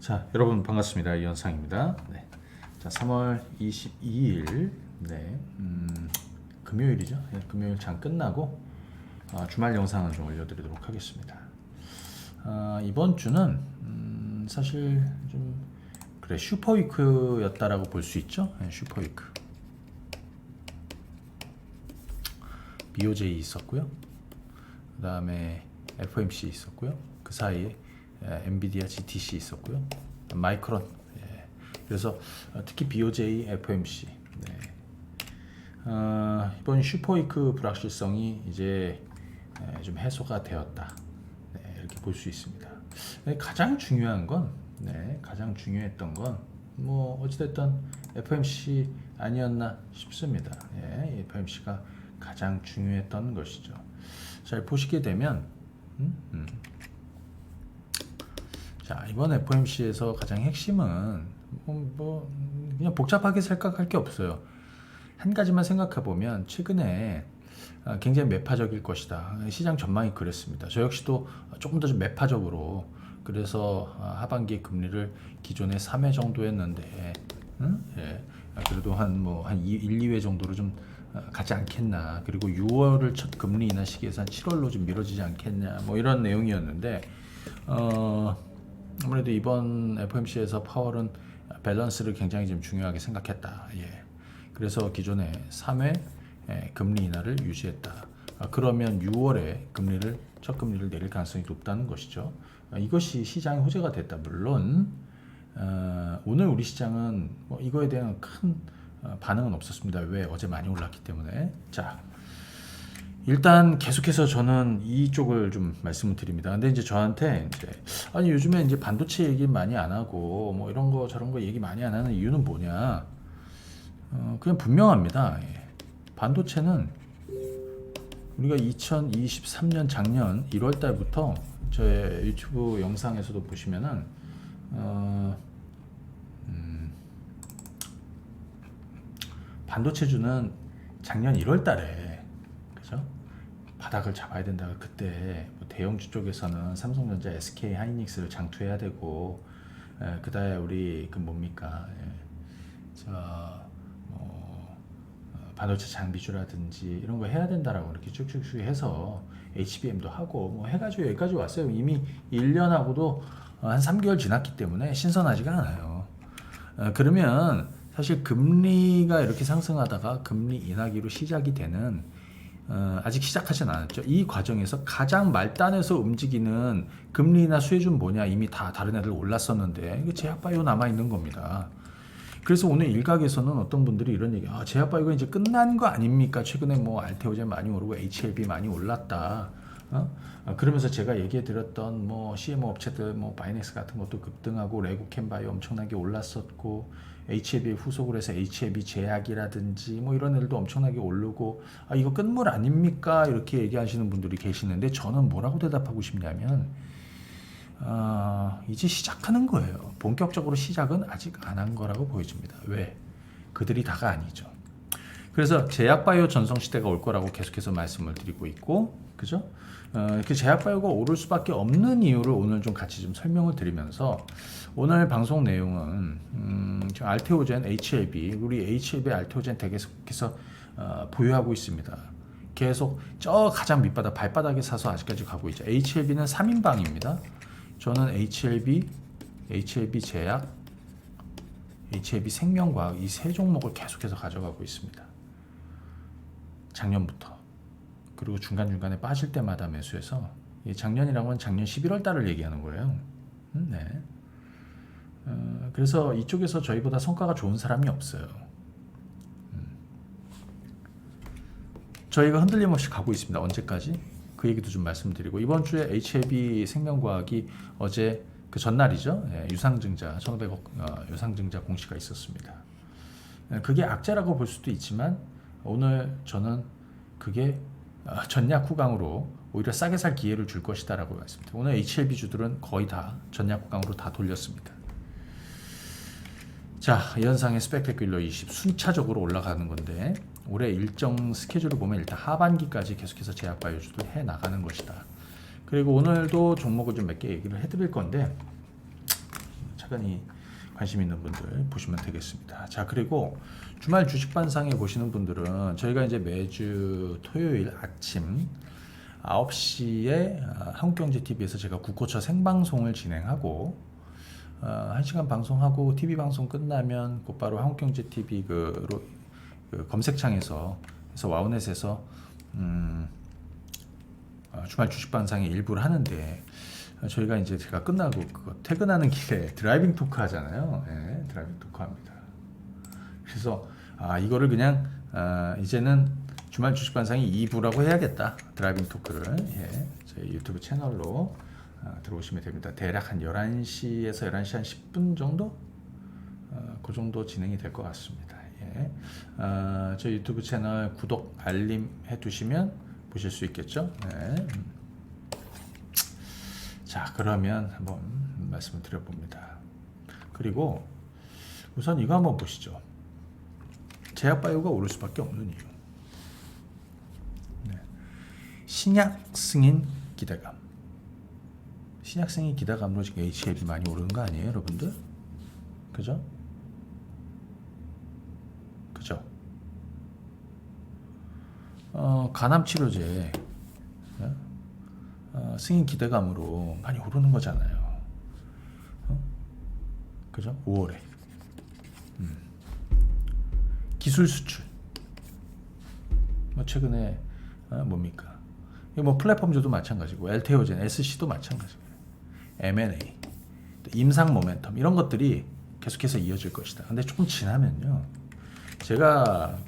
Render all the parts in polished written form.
자, 여러분 반갑습니다. 이현상입니다. 네. 자, 3월 22일, 네, 금요일이죠. 네, 금요일 장 끝나고 주말 영상을 좀 올려드리도록 하겠습니다. 이번 주는 사실 좀 그래 슈퍼위크였다라고 볼 수 있죠. 네, 슈퍼위크. BOJ 있었고요. 그 다음에 FOMC 있었고요. 그 사이에 엔비디아 GTC 있었고요. 마이크론. 예. 그래서 특히 BOJ, FOMC. 네. 이번 슈퍼위크 불확실성이 이제 좀 해소가 되었다. 네, 이렇게 볼 수 있습니다. 가장 중요한 건, 가장 중요했던 건, 뭐 어찌됐든 FOMC 아니었나 싶습니다. 예, FOMC가 가장 중요했던 것이죠. 잘 보시게 되면, 자, 이번 FOMC에서 가장 핵심은 그냥 복잡하게 생각할 게 없어요. 한 가지만 생각해 보면 최근에 굉장히 매파적일 것이다. 시장 전망이 그랬습니다. 저 역시도 조금 더 좀 매파적으로, 그래서 하반기 금리를 기존에 3회 정도 했는데 예. 그래도 한 1, 2회 정도로 좀 가지 않겠나. 그리고 6월을 첫 금리 인하 시기에서 한 7월로 좀 미뤄지지 않겠냐. 뭐 이런 내용이었는데 아무래도 이번 FOMC에서 파월은 밸런스를 굉장히 좀 중요하게 생각했다. 예. 그래서 기존에 3회 금리 인하를 유지했다. 그러면 6월에 첫 금리를 내릴 가능성이 높다는 것이죠. 이것이 시장의 호재가 됐다. 물론 오늘 우리 시장은 뭐 이거에 대한 큰 반응은 없었습니다. 왜? 어제 많이 올랐기 때문에. 자, 일단 계속해서 저는 이쪽을 좀 말씀을 드립니다. 근데 이제 저한테 아니 요즘에 이제 반도체 얘기 많이 안 하고 뭐 이런 거 저런 거 얘기 많이 안 하는 이유는 뭐냐? 그냥 분명합니다. 예. 반도체는 우리가 2023년 작년 1월 달부터 저의 유튜브 영상에서도 보시면은 반도체주는 작년 1월 달에 그죠? 바닥을 잡아야 된다. 그때 뭐 대형주 쪽에서는 삼성전자, SK 하이닉스를 장투해야 되고, 그다음에 우리 그 뭡니까? 반도체 장비주라든지 이런 거 해야 된다라고 이렇게 쭉쭉쭉 해서 HBM도 하고 뭐 해가지고 여기까지 왔어요. 이미 1년하고도 한 3개월 지났기 때문에 신선하지가 않아요. 그러면 사실 금리가 이렇게 상승하다가 금리 인하기로 시작이 되는 아직 시작하진 않았죠. 이 과정에서 가장 말단에서 움직이는 금리 인하 수혜주는 뭐냐? 이미 다 다른 애들 올랐었는데 이게 제약바이오 남아 있는 겁니다. 그래서 오늘 일각에서는 어떤 분들이 이런 얘기, 제약바이오가 이제 끝난 거 아닙니까? 최근에 뭐 알테오젠 많이 오르고 HLB 많이 올랐다. 그러면서 제가 얘기해 드렸던 뭐 CMO 업체들, 뭐 바이넥스 같은 것도 급등하고 레고캠바이오 엄청나게 올랐었고, HLB 후속으로 해서 HLB 제약이라든지 뭐 이런 애들도 엄청나게 오르고, 이거 끝물 아닙니까? 이렇게 얘기하시는 분들이 계시는데 저는 뭐라고 대답하고 싶냐면, 이제 시작하는 거예요. 본격적으로 시작은 아직 안 한 거라고 보여집니다. 왜? 그들이 다가 아니죠. 그래서 제약바이오 전성시대가 올 거라고 계속해서 말씀을 드리고 있고, 그죠? 그 제약바이오가 오를 수밖에 없는 이유를 오늘 좀 같이 좀 설명을 드리면서, 오늘 방송 내용은 지금 알테오젠, HLB, 우리 HLB 알테오젠 계속해서 보유하고 있습니다. 계속 저 가장 밑바닥 발바닥에 사서 아직까지 가고 있죠. HLB는 3인방입니다. 저는 HLB 제약, HLB 생명과학 이 세 종목을 계속해서 가져가고 있습니다. 작년부터. 그리고 중간중간에 빠질 때마다 매수해서, 작년이라는 건 작년 11월 달을 얘기하는 거예요. 네. 그래서 이쪽에서 저희보다 성과가 좋은 사람이 없어요. 저희가 흔들림 없이 가고 있습니다. 언제까지? 그 얘기도 좀 말씀드리고, 이번 주에 HLB 생명과학이 어제 그 전날이죠. 유상증자 1,500억 유상증자 공시가 있었습니다. 그게 악재라고 볼 수도 있지만 오늘 저는 그게 전약 후강으로 오히려 싸게 살 기회를 줄 것이다라고 말씀드립니다. 오늘 HLB 주들은 거의 다 전약 후강으로 다 돌렸습니다. 자, 연상의 스펙테큘러 20 순차적으로 올라가는 건데, 올해 일정 스케줄을 보면 일단 하반기까지 계속해서 제약바이오주도 해 나가는 것이다. 그리고 오늘도 종목을 좀 몇 개 얘기를 해드릴 건데, 차근히 관심 있는 분들 보시면 되겠습니다. 자, 그리고 주말 주식 반상회 보시는 분들은 저희가 이제 매주 토요일 아침 9시에 한국경제TV에서 제가 국고처 생방송을 진행하고 1시간 방송하고 TV 방송 끝나면 곧바로 한국경제TV 그 검색창에서 와우넷에서 주말 주식 반상회 일부를 하는데 저희가 이제 제가 끝나고 그거 퇴근하는 길에 드라이빙 토크 하잖아요. 예, 드라이빙 토크 합니다. 그래서 이거를 그냥 이제는 주말 주식 반상회 2부라고 해야겠다. 드라이빙 토크를 저희 유튜브 채널로 들어오시면 됩니다. 대략 한 11시에서 11시 한 10분 정도? 그 정도 진행이 될 것 같습니다. 저희 유튜브 채널 구독, 알림 해두시면 보실 수 있겠죠. 네. 자, 그러면 한번 말씀을 드려봅니다. 그리고 우선 이거 한번 보시죠. 제약바이오가 오를 수밖에 없는 이유. 네. 신약 승인 기대감. 신약 승인 기대감으로 지금 HL이 많이 오르는 거 아니에요, 여러분들? 그죠? 그죠? 간암 치료제 승인 기대감으로 많이 오르는 거잖아요. 그죠? 5월에 기술 수출. 뭐 최근에 뭡니까? 이거 뭐 플랫폼주도 마찬가지고 엘테오젠, SC도 마찬가지고 M&A, 임상 모멘텀 이런 것들이 계속해서 이어질 것이다. 근데 조금 지나면요. 제가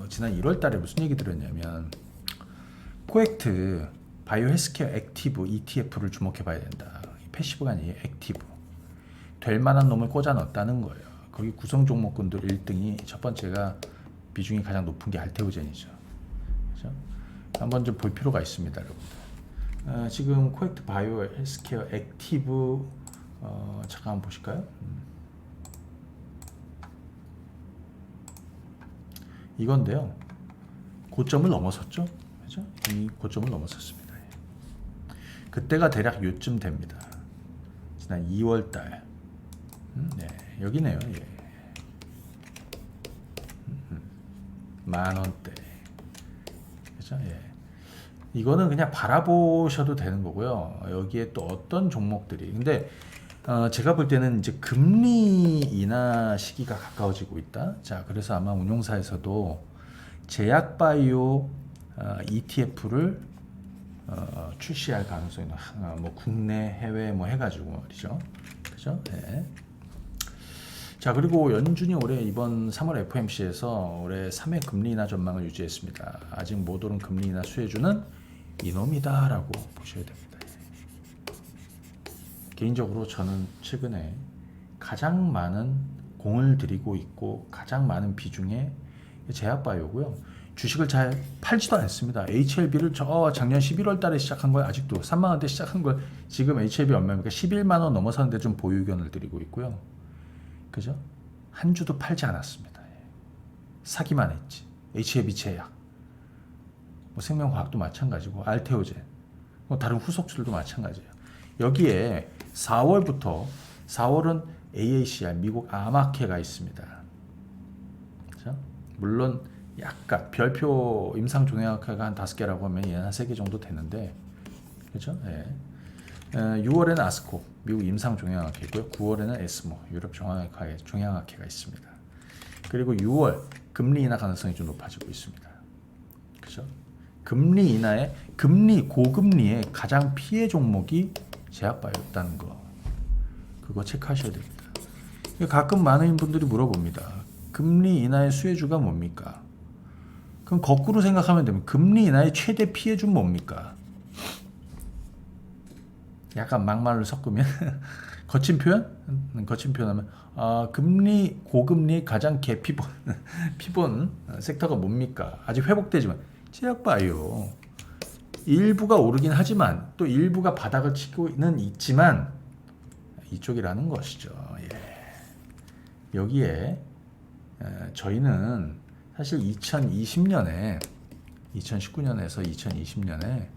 지난 1월달에 무슨 얘기 들었냐면 코엑트 바이오 헬스케어 액티브 ETF를 주목해봐야 된다. 패시브가 아니에요. 액티브. 될 만한 놈을 꽂아 넣었다는 거예요. 거기 구성 종목군들 1등이 첫 번째가 비중이 가장 높은 게 알테오젠이죠. 그렇죠? 한번 좀 볼 필요가 있습니다, 여러분들. 지금 코엑트 바이오 헬스케어 액티브 잠깐 한번 보실까요? 이건데요. 고점을 넘어섰죠. 그렇죠? 이 고점을 넘어섰습니다. 그때가 대략 요쯤 됩니다. 지난 2월달. 네, 여기네요. 예. 10,000원대. 그렇죠? 예. 이거는 그냥 바라보셔도 되는 거고요. 여기에 또 어떤 종목들이. 근데 제가 볼 때는 이제 금리 인하 시기가 가까워지고 있다. 자, 그래서 아마 운용사에서도 제약바이오 ETF를 출시할 가능성이 뭐 국내, 해외 뭐 해가지고 말이죠. 그죠? 네. 자, 그리고 연준이 올해 이번 3월 FOMC에서 올해 3회 금리 인하 전망을 유지했습니다. 아직 못 오른 금리 인하 수혜주는 이놈이다라고 보셔야 됩니다. 개인적으로 저는 최근에 가장 많은 공을 들이고 있고 가장 많은 비중의 제약바이오고요. 주식을 잘 팔지도 않습니다. HLB를 작년 11월 달에 시작한 걸 아직도 3만 원대 시작한 걸 지금 HLB 얼마입니까? 11만 원 넘어서는데 좀 보유 의견을 드리고 있고요. 그죠? 한 주도 팔지 않았습니다. 사기만 했지. HLB 제약, 뭐 생명과학도 마찬가지고 알테오젠, 뭐 다른 후속주들도 마찬가지예요. 여기에 4월은 AACR 미국 암학회가 있습니다. 그렇죠? 물론 약간 별표 임상 종양학회가 한 5개라고 하면 얘는 한 3개 정도 되는데, 그렇죠? 예. 6월에는 아스코 미국 임상 종양학회 있고요. 9월에는 에스모 유럽 종양학회가 있습니다. 그리고 6월 금리 인하 가능성이 좀 높아지고 있습니다. 그렇죠? 금리 인하에 고금리의 가장 피해 종목이 제약바이오였다는 거, 그거 체크하셔야 됩니다. 가끔 많은 분들이 물어봅니다. 금리 인하의 수혜주가 뭡니까? 그럼 거꾸로 생각하면 되면 금리 인하의 최대 피해주는 뭡니까? 약간 막말로 섞으면 거친 표현하면 고금리 가장 피본 섹터가 뭡니까? 아직 회복되지만 제약바이오 일부가 오르긴 하지만 또 일부가 바닥을 치고는 있지만 이쪽이라는 것이죠. 예. 여기에 저희는 사실 2019년에서 2020년에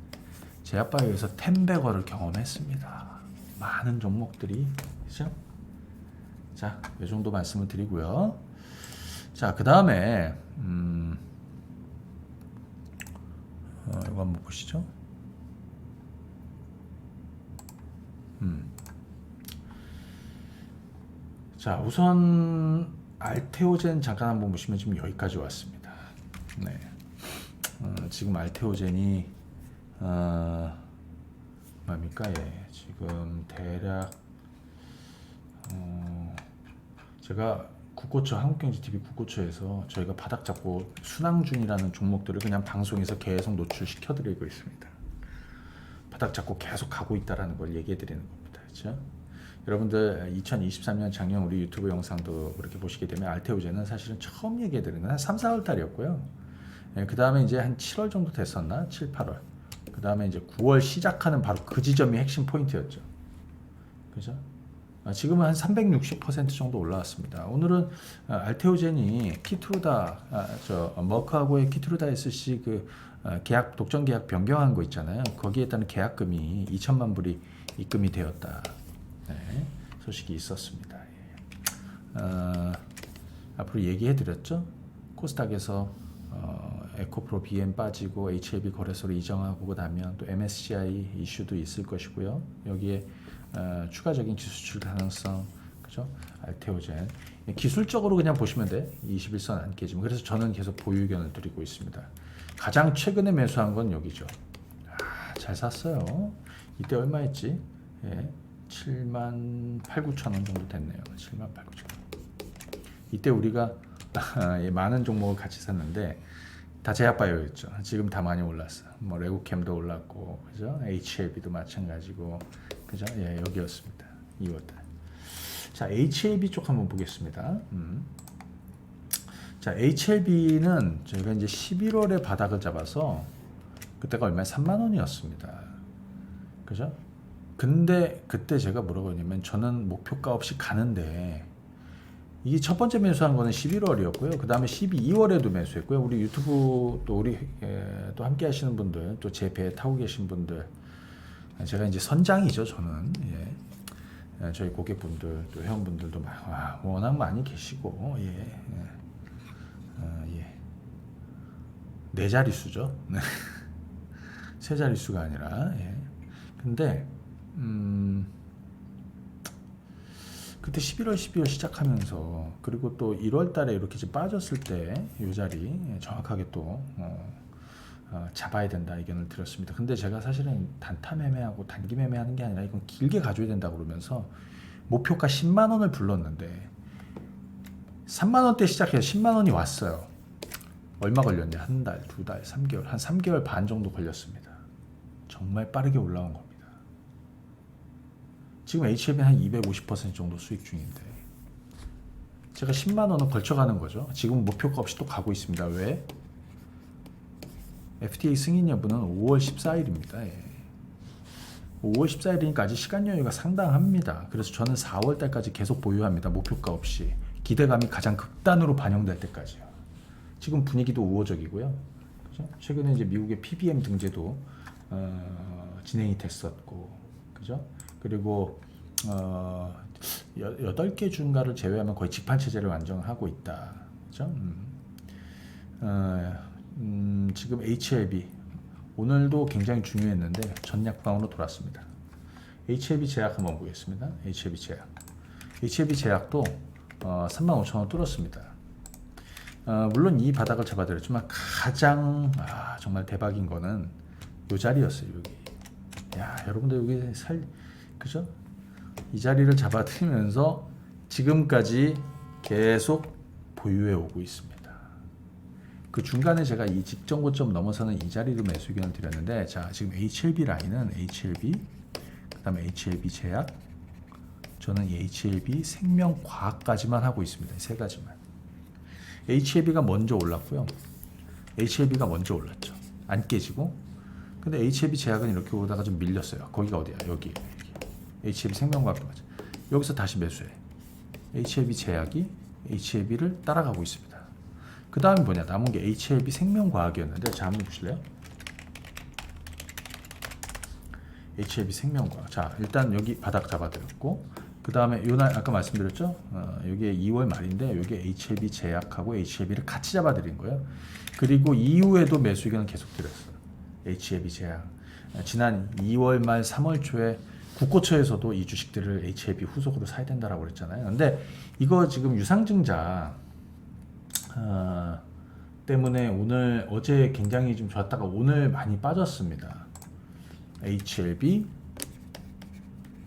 제약바이오에서 10배거를 경험했습니다. 많은 종목들이, 그죠? 자, 이 정도 말씀을 드리고요. 자, 그 다음에 이거 한번 보시죠. 자, 우선 알테오젠 잠깐 한번 보시면 지금 여기까지 왔습니다. 네. 지금 알테오젠이 뭡니까? 예, 지금 대략 제가 국고처 한국경제TV 국고처에서 저희가 바닥 잡고 순항준이라는 종목들을 그냥 방송에서 계속 노출시켜드리고 있습니다. 바닥 잡고 계속 가고 있다라는 걸 얘기해드리는 겁니다. 그렇죠? 여러분들 2023년 작년 우리 유튜브 영상도 그렇게 보시게 되면 알테오젠은 사실은 처음 얘기해드린 건 한 3, 4월 달이었고요. 예, 그 다음에 이제 한 7월 정도 됐었나? 7, 8월. 그 다음에 이제 9월 시작하는 바로 그 지점이 핵심 포인트였죠. 그죠? 지금은 한 360% 정도 올라왔습니다. 오늘은 알테오젠이 키트루다, 머크하고의 키트루다 SC 그 계약 독점 계약 변경한 거 있잖아요. 거기에 따른 계약금이 2천만 불이 입금이 되었다. 네, 소식이 있었습니다. 예. 앞으로 얘기해드렸죠. 코스닥에서 에코프로 BM 빠지고 HLB 거래소로 이정하고 나면 또 MSCI 이슈도 있을 것이고요. 여기에 추가적인 기술출 가능성, 그죠? 알테오젠 기술적으로 그냥 보시면 돼. 21선 안 깨지면. 그래서 저는 계속 보유 의견을 드리고 있습니다. 가장 최근에 매수한 건 여기죠. 잘 샀어요. 이때 얼마였지? 예. 7만 8, 9천 원 정도 됐네요. 7만 8, 9천 원. 이때 우리가 많은 종목을 같이 샀는데 다 제약바이오였죠. 지금 다 많이 올랐어. 뭐 레고캠도 올랐고, 그죠? HLB도 마찬가지고, 그죠? 예, 여기였습니다. 2월달. 자, HLB 쪽 한번 보겠습니다. 자, HLB는 저희가 이제 11월에 바닥을 잡아서 그때가 얼마에 3만 원이었습니다. 그죠? 근데 그때 제가 뭐라고 했냐면 저는 목표가 없이 가는데 이게 첫 번째 매수한 거는 11월이었고요. 그 다음에 12월에도 매수했고요. 우리 유튜브 또 우리 또 함께 하시는 분들, 또 제 배에 타고 계신 분들, 제가 이제 선장이죠, 저는. 예. 저희 고객분들, 또 회원분들도 워낙 많이 계시고, 예. 예. 네 자릿수죠. 세 자릿수가 아니라, 예. 근데 그때 11월, 12월 시작하면서 그리고 또 1월 달에 이렇게 좀 빠졌을 때 이 자리 정확하게 또 잡아야 된다 의견을 드렸습니다. 근데 제가 사실은 단타 매매하고 단기 매매하는 게 아니라 이건 길게 가져야 된다 그러면서 목표가 10만 원을 불렀는데 3만 원대 시작해서 10만 원이 왔어요. 얼마 걸렸냐? 한 달, 두 달, 3개월, 한 3개월 반 정도 걸렸습니다. 정말 빠르게 올라온 겁니다. 지금 HLB는 한 250% 정도 수익 중인데 제가 10만 원은 걸쳐가는 거죠. 지금 목표가 없이 또 가고 있습니다. 왜? FTA 승인 여부는 5월 14일입니다. 예. 5월 14일이니까 아직 시간 여유가 상당합니다. 그래서 저는 4월 달까지 계속 보유합니다. 목표가 없이. 기대감이 가장 극단으로 반영될 때까지요. 지금 분위기도 우호적이고요. 그죠? 최근에 이제 미국의 PBM 등재도 진행이 됐었고, 그죠? 그리고 8개 중가를 제외하면 거의 직판 체제를 완성하고 있다. 그죠? 지금 HLB 오늘도 굉장히 중요했는데 전략방으로 돌았습니다. HLB 제약 한번 보겠습니다. HLB 제약도 35,000원 뚫었습니다. 물론 이 바닥을 잡아드렸지만 가장 정말 대박인 거는 이 자리였어요. 여기. 야, 여러분들 여기 그죠? 이 자리를 잡아드리면서 지금까지 계속 보유해 오고 있습니다. 그 중간에 제가 이 직전 고점 넘어서는 이 자리로 매수 의견을 드렸는데, 자, 지금 HLB 라인은 HLB, 그 다음에 HLB 제약, 저는 이 HLB 생명과학까지만 하고 있습니다. 세 가지만. HLB가 먼저 올랐고요. HLB가 먼저 올랐죠. 안 깨지고. 근데 HLB 제약은 이렇게 오다가 좀 밀렸어요. 거기가 어디야? 여기. HLB 생명과학도 맞아. 여기서 다시 매수해. HLB 제약이 HLB를 따라가고 있습니다. 그 다음에 뭐냐? 남은 게 HLB 생명과학이었는데, 자, 한번 보실래요? HLB 생명과학. 자, 일단 여기 바닥 잡아드렸고, 그 다음에 요날 아까 말씀드렸죠. 여기에 2월 말인데 여기 HLB 제약하고 HLB를 같이 잡아드린 거예요. 그리고 이후에도 매수 의견은 계속 드렸어요. HLB 제약. 지난 2월 말 3월 초에 국고처에서도 이 주식들을 HLB 후속으로 사야 된다라고 그랬잖아요. 근데 이거 지금 유상증자 때문에 오늘 어제 굉장히 좀 좋았다가 오늘 많이 빠졌습니다. HLB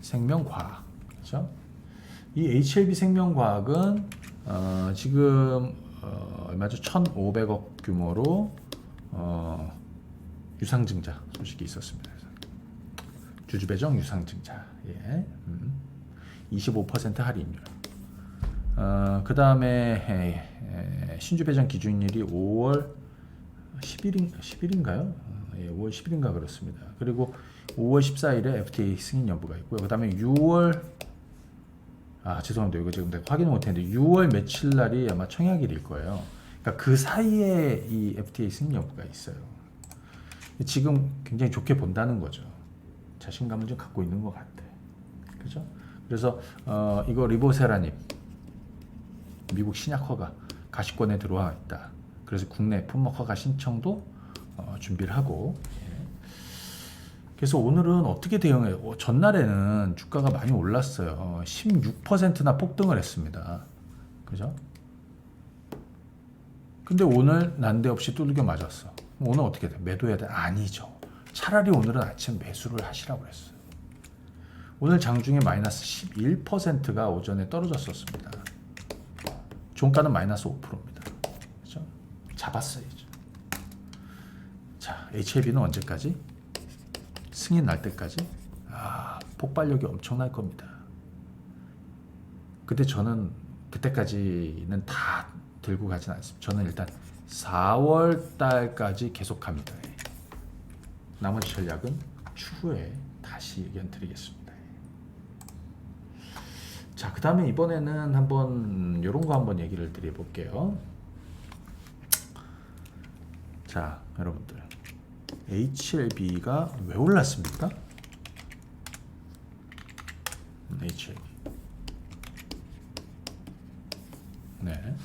생명과학, 그렇죠? 이 HLB 생명과학은 지금 얼마죠? 1,500억 규모로 유상증자 소식이 있었습니다. 주주배정 유상증자, 예, 25% 할인율. 그 다음에 신주배정 기준일이 5월 10일인가요? 예, 5월 10일인가 그렇습니다. 그리고 5월 14일에 FTA 승인 여부가 있고요. 그 다음에 6월 죄송합니다. 이거 지금 내가 확인을 못했는데 6월 며칠 날이 아마 청약일일 거예요. 그러니까 그 사이에 이 FTA 승인 여부가 있어요. 지금 굉장히 좋게 본다는 거죠. 자신감을 좀 갖고 있는 것 같아. 그죠? 그래서 이거 리보세라닙 미국 신약 허가 가시권에 들어와 있다. 그래서 국내 품목 허가 신청도 준비를 하고. 예. 그래서 오늘은 어떻게 대응해요? 전날에는 주가가 많이 올랐어요. 16%나 폭등을 했습니다. 그죠? 근데 오늘 난데없이 두들겨 맞았어. 오늘 어떻게 돼? 매도해야 돼? 아니죠. 차라리 오늘은 아침 매수를 하시라고 했어요. 오늘 장중에 마이너스 11%가 오전에 떨어졌었습니다. 종가는 마이너스 5%입니다. 그렇죠? 잡았어야죠. 자, HLB는 언제까지? 승인 날 때까지? 폭발력이 엄청날 겁니다. 근데 저는 그때까지는 다 들고 가진 않습니다. 저는 일단 4월 달까지 계속 갑니다. 나머지 전략은 추후에 다시 의견 드리겠습니다. 자, 그 다음에 이번에는 한번 이런 거 한번 얘기를 드려볼게요. 자, 여러분들 HLB가 왜 올랐습니까? HLB 네.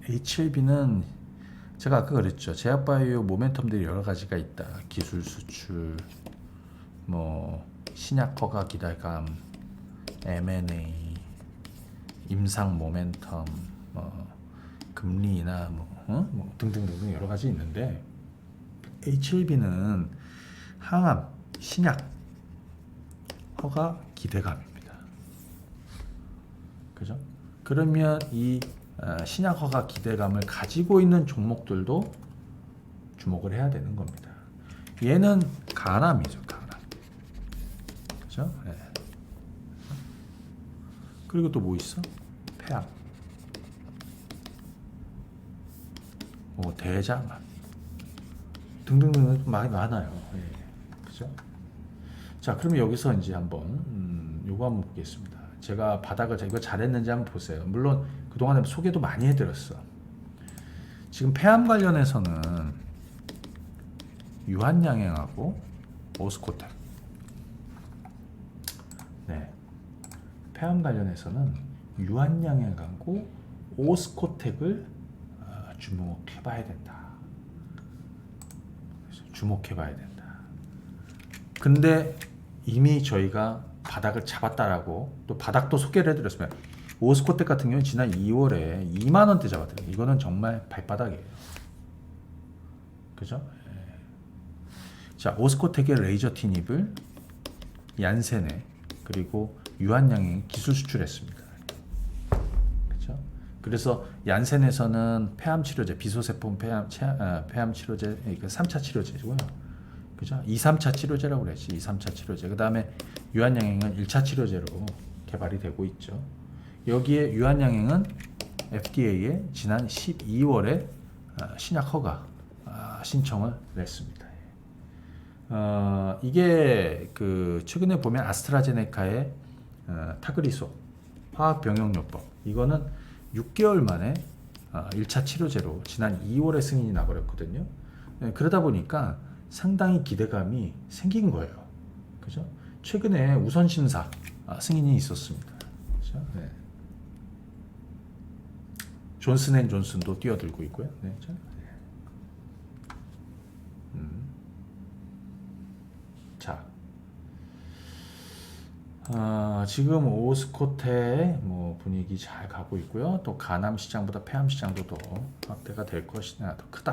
HLB는 제가 아까 그랬죠. 제약바이오 모멘텀들이 여러 가지가 있다. 기술 수출, 뭐 신약 허가 기대감, M&A, 임상 모멘텀, 금리나 뭐 등등등 여러 가지 있는데 HLB는 항암, 신약 허가 기대감입니다. 그죠? 그러면 이 신약 허가 기대감을 가지고 있는 종목들도 주목을 해야 되는 겁니다. 얘는 간암이죠, 간암. 그죠? 네. 그리고 또 뭐 있어? 폐암, 뭐 대장암 등등등 많이 많아요. 네. 그죠? 자, 그러면 여기서 이제 한번 요거 한번 보겠습니다. 제가 바닥을 이거 잘했는지 한번 보세요. 물론 그동안에 소개도 많이 해드렸어. 지금 폐암 관련해서는 유한양행하고 오스코텍. 네. 폐암 관련해서는 유한양행하고 오스코텍을 주목해봐야 된다. 주목해봐야 된다. 근데 이미 저희가 바닥을 잡았다라고 또 바닥도 소개를 해드렸습니다. 오스코텍 같은 경우는 지난 2월에 2만 원대 잡았거든요. 이거는 정말 발바닥이에요. 그죠? 네. 자, 오스코텍의 레이저 티닙을 얀센에 그리고 유한양행 기술 수출했습니다. 그죠? 그래서 얀센에서는 폐암 치료제, 비소세폰 폐암 치료제, 3차 치료제고요. 그죠? 2, 3차 치료제라고 그랬지. 2, 3차 치료제. 그 다음에 유한양행은 1차 치료제로 개발이 되고 있죠. 여기에 유한양행은 FDA에 지난 12월에 신약 허가 신청을 냈습니다. 이게 그 최근에 보면 아스트라제네카의 타그리소 화학병용요법 이거는 6개월 만에 1차 치료제로 지난 2월에 승인이 나버렸거든요. 그러다 보니까 상당히 기대감이 생긴 거예요. 그죠? 최근에 우선 심사 승인이 있었습니다. 그죠? 네. 존슨앤존슨도 뛰어들고 있고요. 네, 그죠? 자, 지금 오스코테 뭐 분위기 잘 가고 있고요. 또 가남 시장보다 폐암 시장도 더 확대가 될 것이냐 더 크다.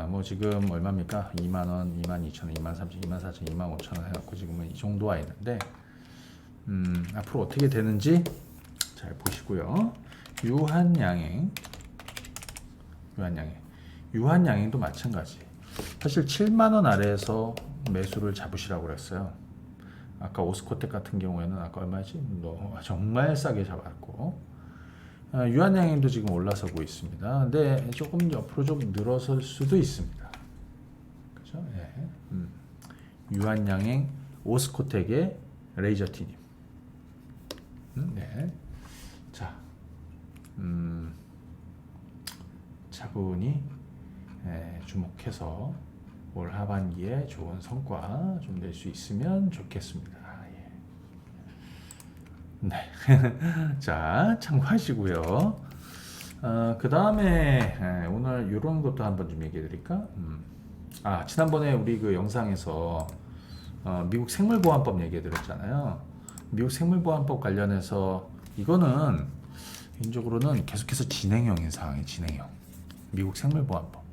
뭐 지금 얼마입니까? 2만 원, 2만 2천 원, 2만 3천, 2만 4천, 2만 5천 원 해갖고 지금은 이 정도 와 있는데 앞으로 어떻게 되는지 잘 보시고요. 유한양행도 마찬가지. 사실 7만 원 아래에서 매수를 잡으시라고 그랬어요. 아까 오스코텍 같은 경우에는 아까 얼마지? 정말 싸게 잡았고 유한양행도 지금 올라서고 있습니다. 근데 조금 옆으로 좀 늘어설 수도 있습니다. 그죠? 예. 유한양행, 오스코텍의 레이저티님. 네. 자, 차분히 주목해서 올 하반기에 좋은 성과 좀 낼 수 있으면 좋겠습니다. 예. 네. 자, 참고하시고요. 그 다음에 오늘 이런 것도 한번 좀 얘기해 드릴까? 지난번에 우리 그 영상에서 미국 생물보안법 얘기해 드렸잖아요. 미국 생물보안법 관련해서 이거는 개인적으로는 계속해서 진행형인 상황이에요. 진행형. 미국 생물보안법.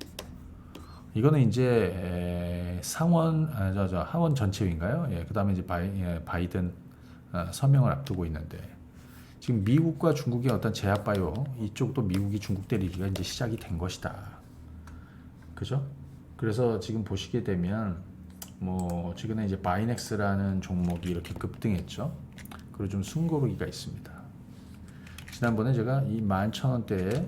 이거는 이제 하원 전체위인가요? 예, 그 다음에 이제 바이든 서명을 앞두고 있는데 지금 미국과 중국의 어떤 제약 바이오 이쪽도 미국이 중국 때리기가 이제 시작이 된 것이다. 그죠? 그래서 지금 보시게 되면 뭐 최근에 이제 바이넥스라는 종목이 이렇게 급등했죠. 그리고 좀 숨고르기가 있습니다. 지난번에 제가 이 11,000원대에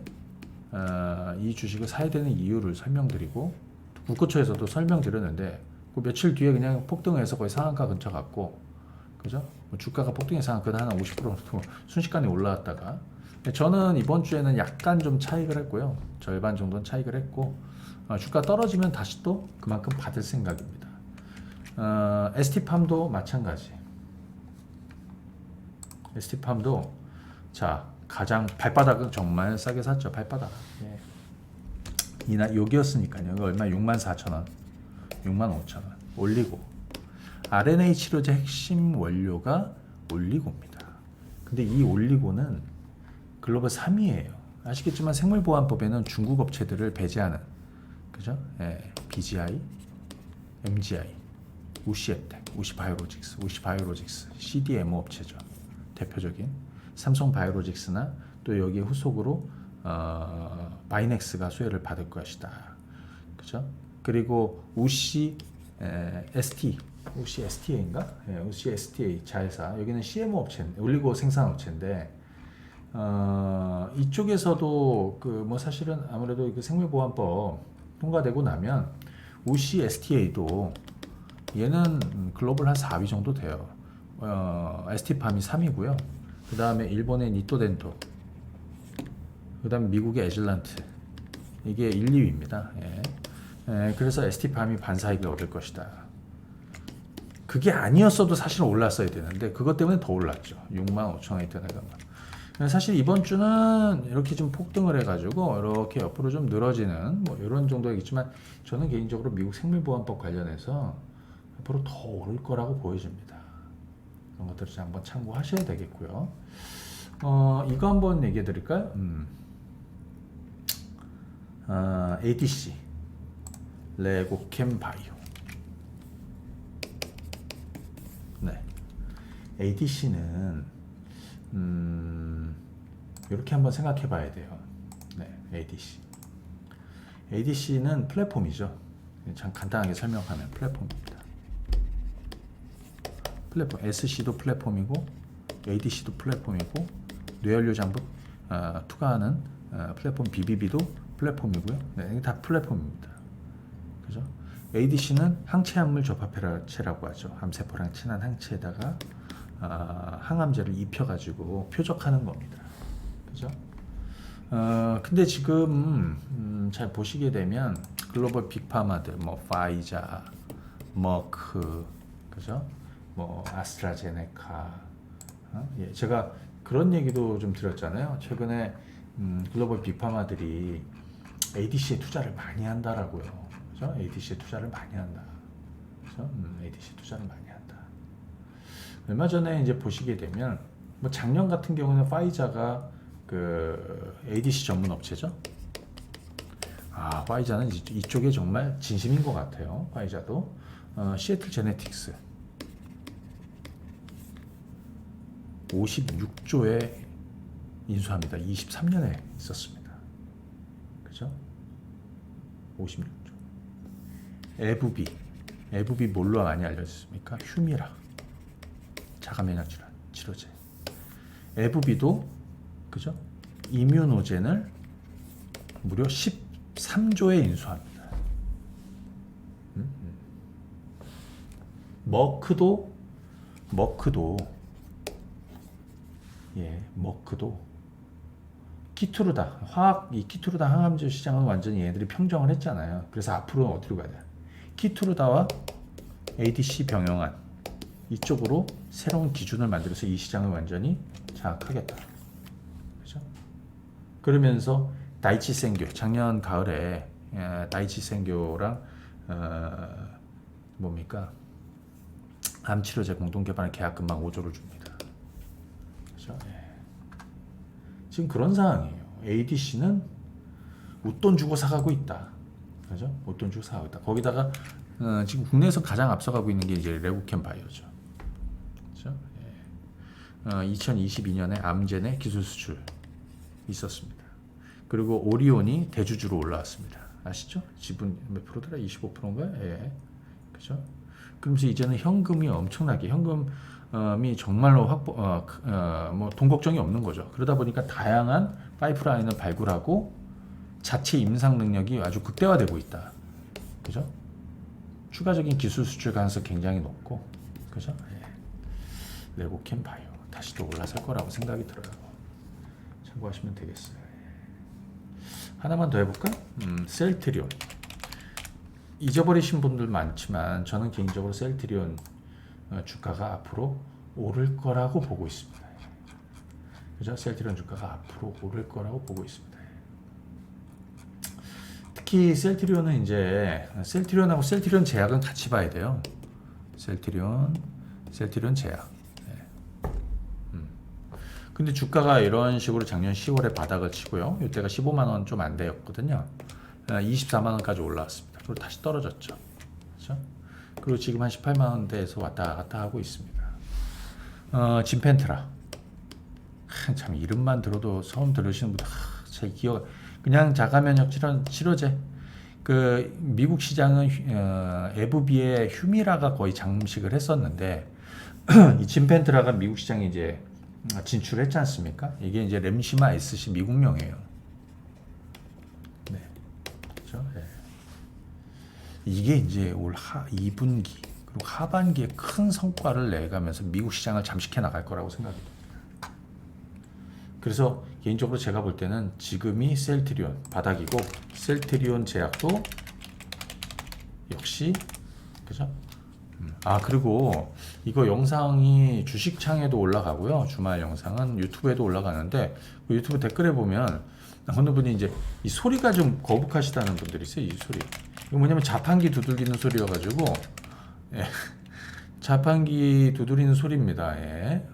이 주식을 사야 되는 이유를 설명드리고 국고처에서도 설명드렸는데 그 며칠 뒤에 그냥 폭등해서 거의 상한가 근처 갔고 그죠? 뭐 주가가 폭등해서 한 50% 정도 순식간에 올라왔다가 저는 이번 주에는 약간 좀 차익을 했고요. 절반 정도는 차익을 했고 주가 떨어지면 다시 또 그만큼 받을 생각입니다. ST팜도 마찬가지. ST팜도 자 가장 발바닥은 정말 싸게 샀죠. 발바닥. 예. 여기였으니까요. 여기 얼마? 64,000원, 65,000원 올리고 RNA 치료제 핵심 원료가 올리고입니다. 근데 이 올리고는 글로벌 3위예요. 아시겠지만 생물보안법에는 중국 업체들을 배제하는 그죠? 예. BGI, MGI, 우시앱텍, 우시바이오로직스, CDMO 업체죠. 대표적인 삼성바이오로직스나 또 여기에 후속으로 바이넥스가 수혜를 받을 것이다. 그죠? 그리고 우시 STA인가? 예, 우시 STA 자회사 여기는 CMO 업체, 올리고 생산 업체인데 이쪽에서도 그 뭐 사실은 아무래도 그 생물보안법 통과되고 나면 우시 STA도 얘는 글로벌 한 4위 정도 돼요. ST팜이 3위고요. 그 다음에 일본의 니토덴토, 그 다음에 미국의 에즐란트, 이게 1, 2위입니다. 예. 그래서 ST팜이 반사익을 얻을 것이다. 그게 아니었어도 사실은 올랐어야 되는데 그것 때문에 더 올랐죠. 65,000원이 되는 것만. 사실 이번 주는 이렇게 좀 폭등을 해가지고 이렇게 옆으로 좀 늘어지는 뭐 이런 정도이겠지만 저는 개인적으로 미국 생물보안법 관련해서 앞으로 더 오를 거라고 보여집니다. 그런 것들을 한번 참고하셔야 되겠고요. 이거 한번 얘기해 드릴까요? ADC 레고캠 바이오. 네, ADC는 이렇게 한번 생각해 봐야 돼요. 네, ADC는 플랫폼이죠. 참 간단하게 설명하면 플랫폼입니다. 플랫폼, SC도 플랫폼이고 ADC도 플랫폼이고 뇌연료 장부 투과하는 플랫폼 BBB도 플랫폼이고요. 네, 다 플랫폼입니다. 그죠? ADC는 항체약물 접합체라고 하죠. 암세포랑 친한 항체에다가 항암제를 입혀가지고 표적하는 겁니다. 그죠? 근데 지금 잘 보시게 되면 글로벌 빅파마들, 뭐 파이자, 머크, 그죠? 뭐 아스트라제네카, 예, 제가 그런 얘기도 좀 드렸잖아요. 최근에 글로벌 빅파마들이 ADC에 투자를 많이 한다라고요. 그죠? ADC에 투자를 많이 한다. 그죠? ADC 투자를 많이 한다. 얼마 전에 이제 보시게 되면 뭐 작년 같은 경우는 파이자가 그 ADC 전문 업체죠. 파이자는 이쪽에 정말 진심인 것 같아요. 파이자도 시애틀 제네틱스 56조에 인수합니다. 23년에 있었습니다. 그죠? 56조. 에브비 뭘로 많이 알려졌습니까? 휴미라, 자가면역 질환 치료제. 에브비도 그죠? 이뮤노젠을 무려 13조에 인수합니다. 머크도 키투르다 이 키투르다 항암제 시장은 완전히 얘들이 평정을 했잖아요. 그래서 앞으로는 어디로 가야 돼? 키투르다와 ADC 병영안 이쪽으로 새로운 기준을 만들어서 이 시장을 완전히 장악하겠다. 그죠? 그러면서 다이치 생교 작년 가을에 다이치 생교랑 뭡니까? 암 치료제 공동 개발 계약금만 5조를 줍니다. 그죠? 지금 그런 상황이에요. ADC는 웃돈 주고 사가고 있다. 그죠? 웃돈 주고 사가고 있다. 거기다가 지금 국내에서 가장 앞서가고 있는 게 이제 레고캠 바이오죠. 그죠? 2022년에 암젠의 기술 수출 있었습니다. 그리고 오리온이 대주주로 올라왔습니다. 아시죠? 지분 몇 프로더라? 25%인가요? 예. 그죠? 그러면서 이제는 현금이 엄청나게 현금이 정말로 뭐 돈 걱정이 없는 거죠. 그러다 보니까 다양한 파이프라인을 발굴하고 자체 임상 능력이 아주 극대화되고 있다. 그죠? 추가적인 기술 수출 가능성 굉장히 높고, 그죠? 예. 레고캠 바이오 다시 또 올라설 거라고 생각이 들어요. 참고하시면 되겠어요. 하나만 더 해볼까? 셀트리온. 잊어버리신 분들 많지만 저는 개인적으로 셀트리온 주가가 앞으로 오를 거라고 보고 있습니다. 그죠? 셀트리온 주가가 앞으로 오를 거라고 보고 있습니다. 특히 셀트리온은 이제 셀트리온하고 셀트리온 제약은 같이 봐야 돼요. 셀트리온 제약. 근데 주가가 이런 식으로 작년 10월에 바닥을 치고요. 이때가 15만 원 좀 안 되었거든요. 24만 원까지 올라왔습니다. 그리고 다시 떨어졌죠. 그렇죠? 그리고 지금 한 18만 원대에서 왔다 갔다 하고 있습니다. 진펜트라. 참 이름만 들어도 처음 들으시는 분들 제 기억 그냥 자가면역 치료제. 그 미국 시장은 에브비의 휴미라가 거의 장식을 했었는데 이 진펜트라가 미국 시장에 이제 진출했지 않습니까? 이게 이제 렘시마 SC 미국명이에요. 네, 그렇죠. 네. 이게 이제 올 2분기 그리고 하반기에 큰 성과를 내가면서 미국 시장을 잠식해 나갈 거라고 생각이 듭니다. 그래서 개인적으로 제가 볼 때는 지금이 셀트리온 바닥이고 셀트리온 제약도 역시 그죠? 그리고 이거 영상이 주식창에도 올라가고요. 주말 영상은 유튜브에도 올라가는데 그 유튜브 댓글에 보면 어느 분이 이제 이 소리가 좀 거북하시다는 분들이 있어요. 이 소리. 이거 뭐냐면 자판기 두들기는 소리여가지고 예. 자판기 두드리는 소리입니다. 예.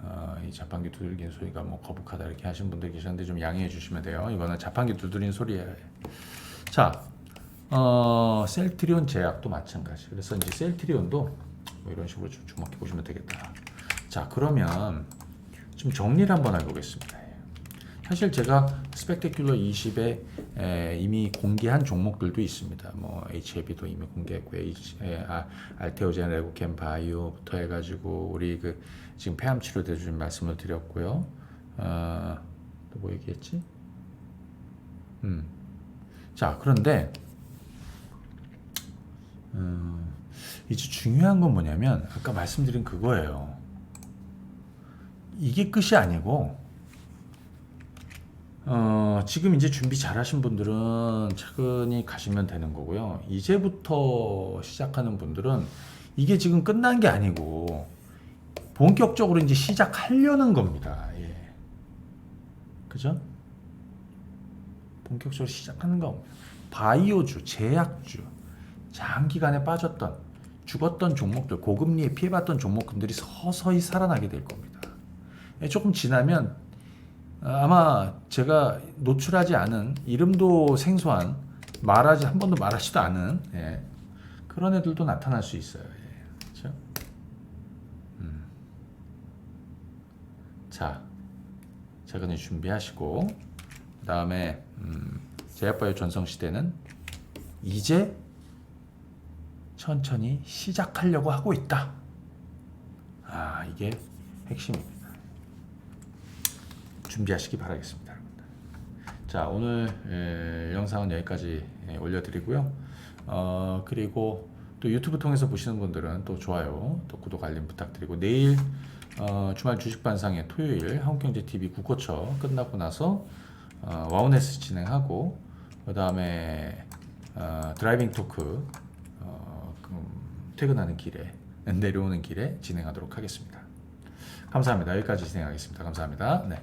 이 자판기 두들기는 소리가 뭐 거북하다 이렇게 하신 분들 계셨는데 좀 양해해 주시면 돼요. 이거는 자판기 두드리는 소리예요. 자, 셀트리온 제약도 마찬가지. 그래서 이제 셀트리온도 뭐 이런 식으로 좀 주목해 보시면 되겠다. 자, 그러면 좀 정리를 한번 해보겠습니다. 사실 제가 스펙테큘러 20에 이미 공개한 종목들도 있습니다. 뭐 HAB도 이미 공개했고, 알테오젠, 레고캠 바이오부터 해가지고 우리 그 지금 폐암 치료 대주 말씀을 드렸고요. 또 뭐 얘기했지? 자, 그런데 이제 중요한 건 뭐냐면 아까 말씀드린 그거예요. 이게 끝이 아니고 지금 이제 준비 잘 하신 분들은 차근히 가시면 되는 거고요. 이제부터 시작하는 분들은 이게 지금 끝난 게 아니고 본격적으로 이제 시작하려는 겁니다. 예. 그죠? 본격적으로 시작하는 겁니다. 바이오주, 제약주, 장기간에 빠졌던, 죽었던 종목들, 고금리에 피해봤던 종목들이 서서히 살아나게 될 겁니다. 예, 조금 지나면 아마 제가 노출하지 않은, 이름도 생소한, 한 번도 말하지도 않은, 예, 그런 애들도 나타날 수 있어요. 예, 그렇죠? 자, 최근에 준비하시고, 그 다음에 제약바이오 전성시대는 이제 천천히 시작하려고 하고 있다. 아, 이게 핵심입니다. 준비하시기 바라겠습니다. 자, 오늘 영상은 여기까지 올려드리고요. 그리고 또 유튜브 통해서 보시는 분들은 또 좋아요, 또 구독, 알림 부탁드리고, 내일 주말 주식반상회 토요일 한국경제TV 국고처 끝나고 나서 와우네스 진행하고, 그 다음에 드라이빙 토크 퇴근하는 길에, 내려오는 길에 진행하도록 하겠습니다. 감사합니다. 여기까지 진행하겠습니다. 감사합니다. 네.